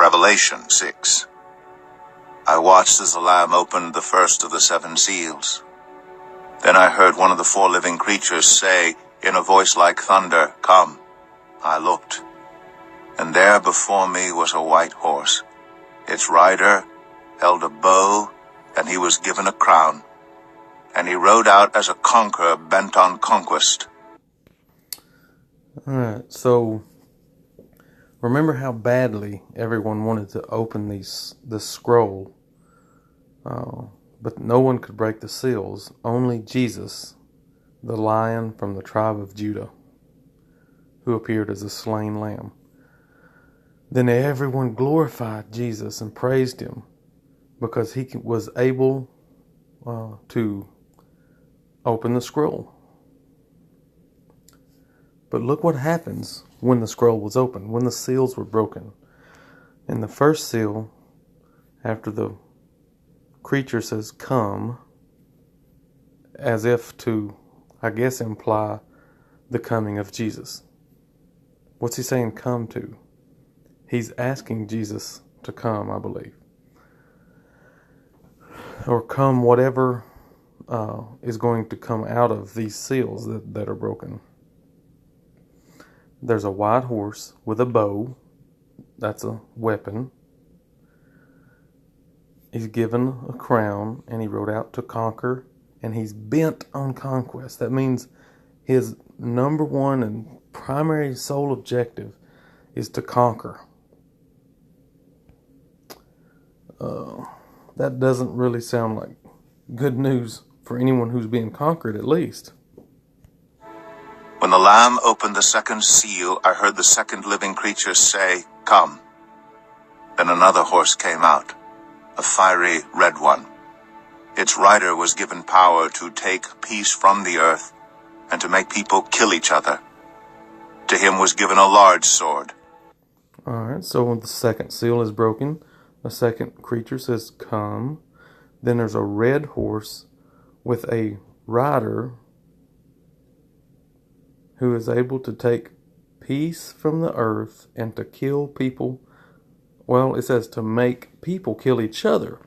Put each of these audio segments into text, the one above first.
Revelation 6. I watched as the Lamb opened the first of the 7 seals. Then I heard one of the 4 living creatures say in a voice like thunder, "Come." I looked, and there before me was a white horse. Its rider held a bow, and he was given a crown, and he rode out as a conqueror bent on conquest. Alright, so remember how badly everyone wanted to open this scroll, but no one could break the seals. Only Jesus, the Lion from the tribe of Judah, who appeared as a slain lamb. Then everyone glorified Jesus and praised him because he was able to open the scroll. But look what happens when the scroll was opened, when the seals were broken. In the first seal, after the creature says, "Come," as if to, I guess, imply the coming of Jesus. What's he saying come to? He's asking Jesus to come, I believe. Or come whatever is going to come out of these seals that are broken. There's a white horse with a bow. That's a weapon. He's given a crown, and he rode out to conquer, and he's bent on conquest. That means his number one and primary sole objective is to conquer. That doesn't really sound like good news for anyone who's being conquered, at least. When the Lamb opened the 2nd seal, I heard the 2nd living creature say, "Come." Then another horse came out, a fiery red one. Its rider was given power to take peace from the earth and to make people kill each other. To him was given a large sword. Alright, so when the 2nd seal is broken, the 2nd creature says, "Come." Then there's a red horse with a rider who is able to take peace from the earth and to kill people. Well, it says to make people kill each other.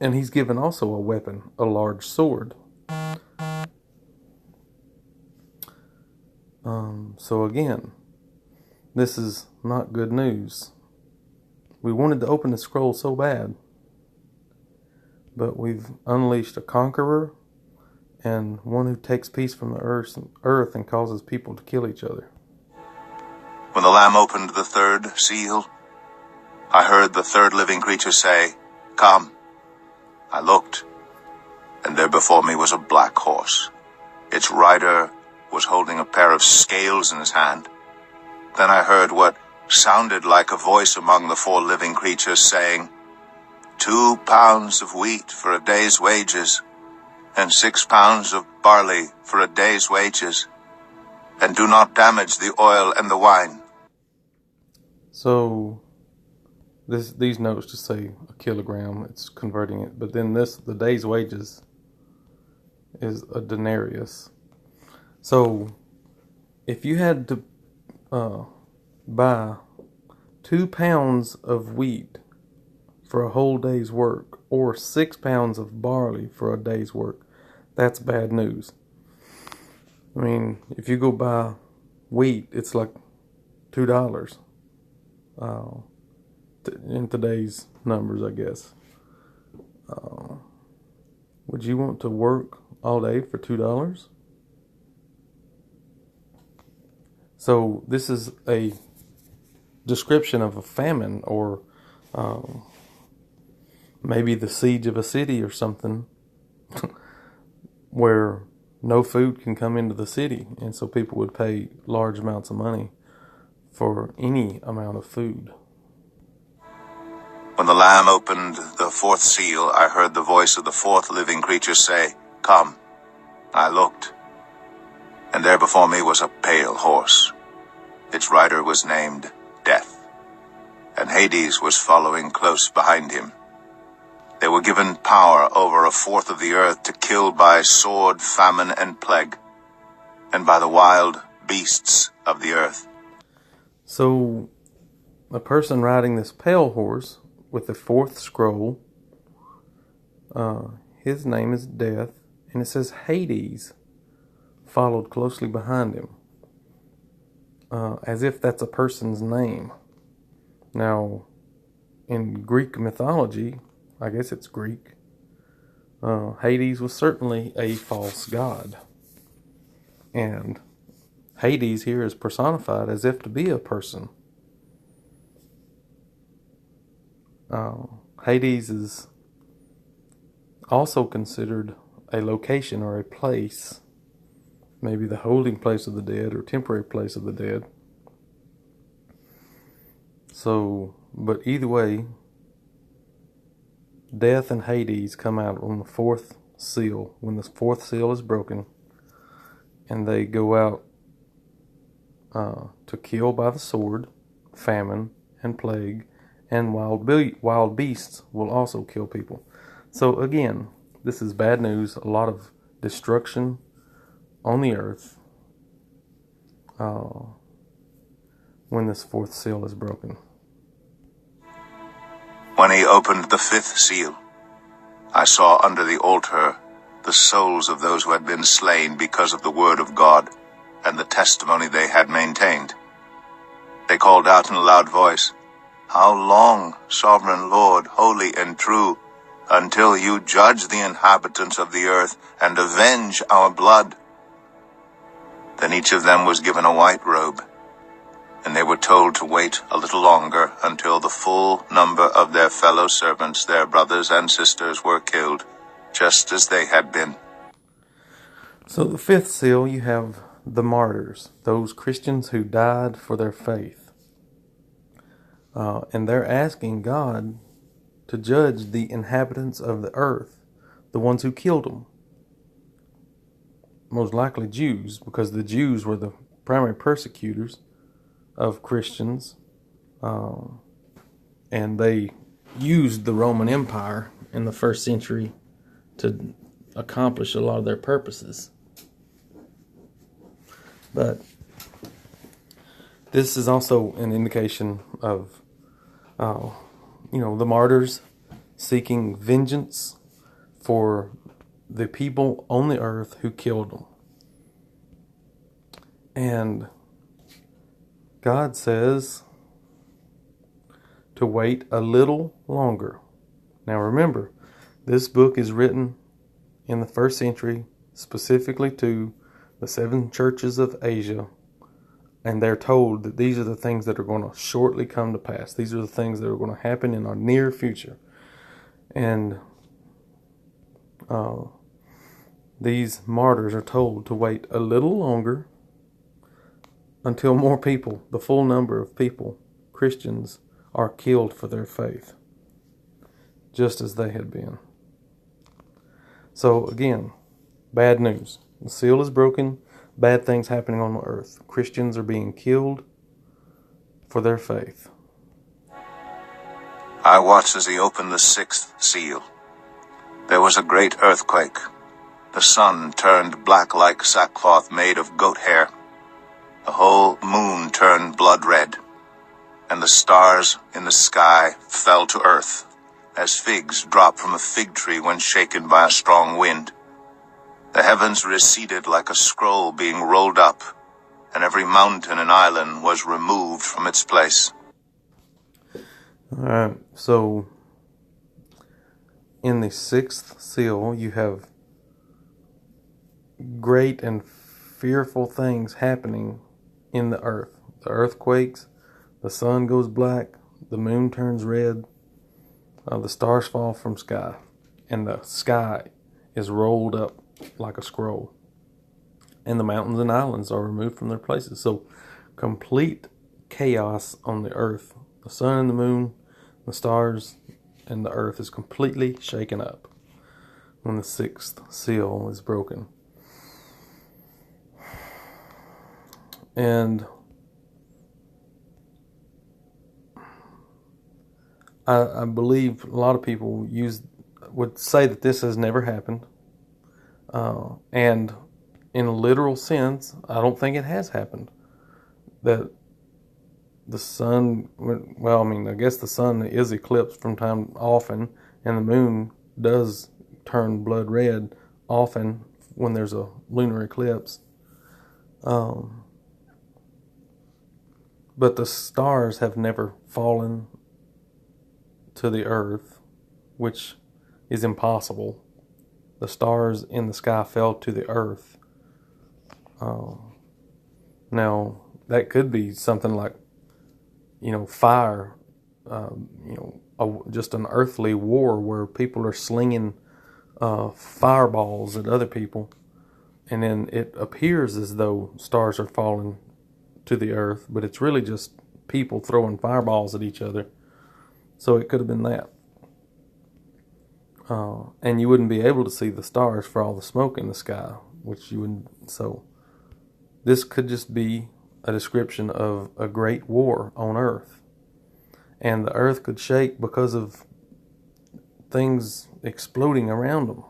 And he's given also a weapon, a large sword. So again, this is not good news. We wanted to open the scroll so bad, but we've unleashed a conqueror and one who takes peace from the earth and causes people to kill each other. When the Lamb opened the 3rd seal, I heard the 3rd living creature say, "Come." I looked, and there before me was a black horse. Its rider was holding a pair of scales in his hand. Then I heard what sounded like a voice among the 4 living creatures saying, 2 pounds of wheat for a day's wages, and 6 pounds of barley for a day's wages, and do not damage the oil and the wine. So these notes just say a kilogram, it's converting it, but then the day's wages is a denarius. So if you had to buy 2 pounds of wheat for a whole day's work, or 6 pounds of barley for a day's work, that's bad news. I mean, if you go buy wheat, it's like $2 in today's numbers, I guess. Would you want to work all day for $2? So this is a description of a famine, or maybe the siege of a city or something, where no food can come into the city, and so people would pay large amounts of money for any amount of food. When the Lamb opened the 4th seal, I heard the voice of the 4th living creature say, "Come." I looked, and there before me was a pale horse. Its rider was named Death, and Hades was following close behind him. They were given power over 1/4 of the earth to kill by sword, famine, and plague, and by the wild beasts of the earth. So a person riding this pale horse with the fourth scroll, his name is Death, and it says Hades followed closely behind him, as if that's a person's name. Now, in Greek mythology, I guess it's Greek, Hades was certainly a false god. And Hades here is personified as if to be a person. Hades is also considered a location or a place, maybe the holding place of the dead or temporary place of the dead. So, but either way, Death and Hades come out on the fourth seal, when the fourth seal is broken, and they go out to kill by the sword, famine, and plague, and wild beasts will also kill people. So again, this is bad news, a lot of destruction on the earth when this fourth seal is broken. When he opened the fifth seal, I saw under the altar the souls of those who had been slain because of the word of God and the testimony they had maintained. They called out in a loud voice, "How long, sovereign Lord, holy and true, until you judge the inhabitants of the earth and avenge our blood?" Then each of them was given a white robe, and they were told to wait a little longer until the full number of their fellow servants, their brothers and sisters, were killed, just as they had been. So the fifth seal, you have the martyrs, those Christians who died for their faith. And they're asking God to judge the inhabitants of the earth, the ones who killed them. Most likely Jews, because the Jews were the primary persecutors of Christians, and they used the Roman Empire in the first century to accomplish a lot of their purposes. But this is also an indication of, the martyrs seeking vengeance for the people on the earth who killed them. And God says to wait a little longer. Now remember, this book is written in the first century specifically to the 7 churches of Asia, and they're told that these are the things that are going to shortly come to pass. These are the things that are going to happen in our near future. And these martyrs are told to wait a little longer until more people, the full number of people, Christians, are killed for their faith, just as they had been. So again, bad news. The seal is broken, bad things happening on the earth. Christians are being killed for their faith. I watched as he opened the sixth seal. There was a great earthquake. The sun turned black like sackcloth made of goat hair. The whole moon turned blood red, and the stars in the sky fell to earth, as figs drop from a fig tree when shaken by a strong wind. The heavens receded like a scroll being rolled up, and every mountain and island was removed from its place. Alright, so in the sixth seal, you have great and fearful things happening in the earth. The earth quakes, the sun goes black, the moon turns red, the stars fall from sky, and the sky is rolled up like a scroll, and the mountains and islands are removed from their places. So complete chaos on the earth. The sun and the moon, the stars, and the earth is completely shaken up when the sixth seal is broken. And I believe a lot of people would say that this has never happened. And in a literal sense, I don't think it has happened. That the sun, well, I mean, I guess the sun is eclipsed from time often, and the moon does turn blood red often when there's a lunar eclipse. But the stars have never fallen to the earth, which is impossible. The stars in the sky fell to the earth. Now, that could be something like, fire, just an earthly war where people are slinging fireballs at other people, and then it appears as though stars are falling to the earth, but it's really just people throwing fireballs at each other. So it could have been that. And you wouldn't be able to see the stars for all the smoke in the sky, which you wouldn't. So this could just be a description of a great war on earth. And the earth could shake because of things exploding around them.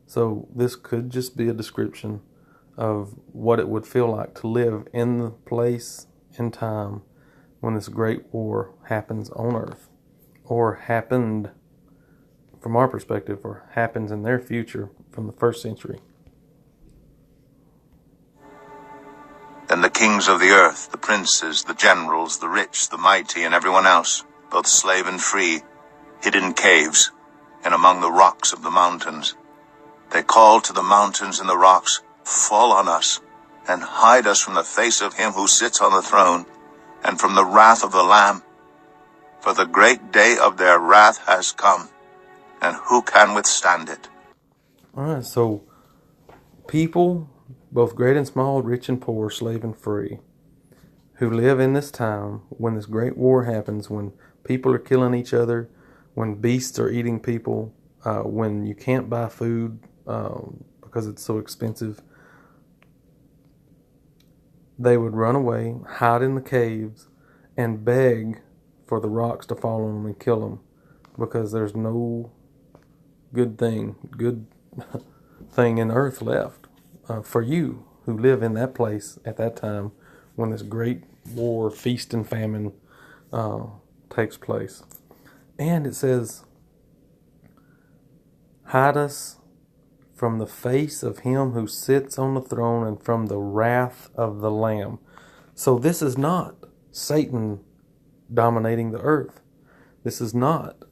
So this could just be a description of what it would feel like to live in the place and time when this great war happens on earth, or happened from our perspective, or happens in their future from the first century. Then the kings of the earth, the princes, the generals, the rich, the mighty, and everyone else, both slave and free, hid in caves and among the rocks of the mountains. They called to the mountains and the rocks, "Fall on us, and hide us from the face of him who sits on the throne, and from the wrath of the Lamb. For the great day of their wrath has come, and who can withstand it?" All right, so people, both great and small, rich and poor, slave and free, who live in this time when this great war happens, when people are killing each other, when beasts are eating people, when you can't buy food because it's so expensive, they would run away, hide in the caves, and beg for the rocks to fall on them and kill them, because there's no good thing in earth left for you who live in that place at that time when this great war, feast and famine takes place. And it says, hide us from the face of him who sits on the throne and from the wrath of the Lamb. So this is not Satan dominating the earth. This is not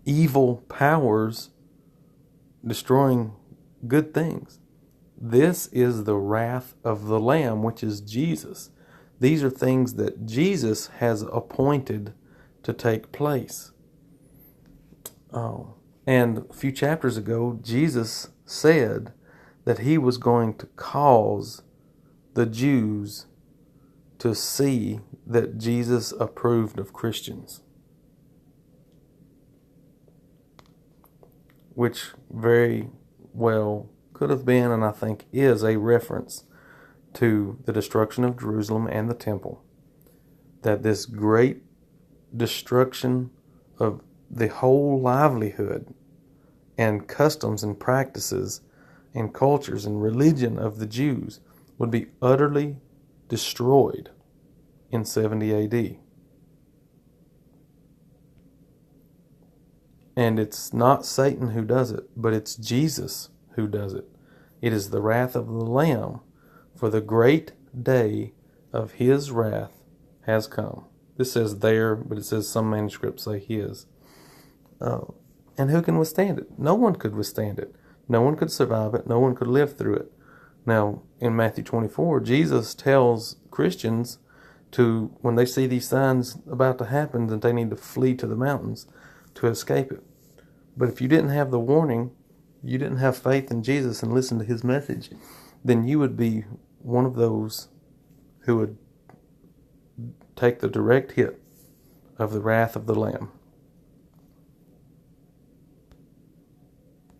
evil powers destroying good things. This is the wrath of the Lamb, which is Jesus. These are things that Jesus has appointed to take place. And a few chapters ago, Jesus said that he was going to cause the Jews to see that Jesus approved of Christians, which very well could have been, and I think is, a reference to the destruction of Jerusalem and the temple. That this great destruction of the whole livelihood and customs and practices and cultures and religion of the Jews would be utterly destroyed in 70 AD. And it's not Satan who does it, but it's Jesus who does it. It is the wrath of the Lamb, for the great day of his wrath has come. This says there, but it says some manuscripts say his. And who can withstand it? No one could withstand it. No one could survive it. No one could live through it. Now, in Matthew 24, Jesus tells Christians to, when they see these signs about to happen, that they need to flee to the mountains to escape it. But if you didn't have the warning, you didn't have faith in Jesus and listen to his message, then you would be one of those who would take the direct hit of the wrath of the Lamb.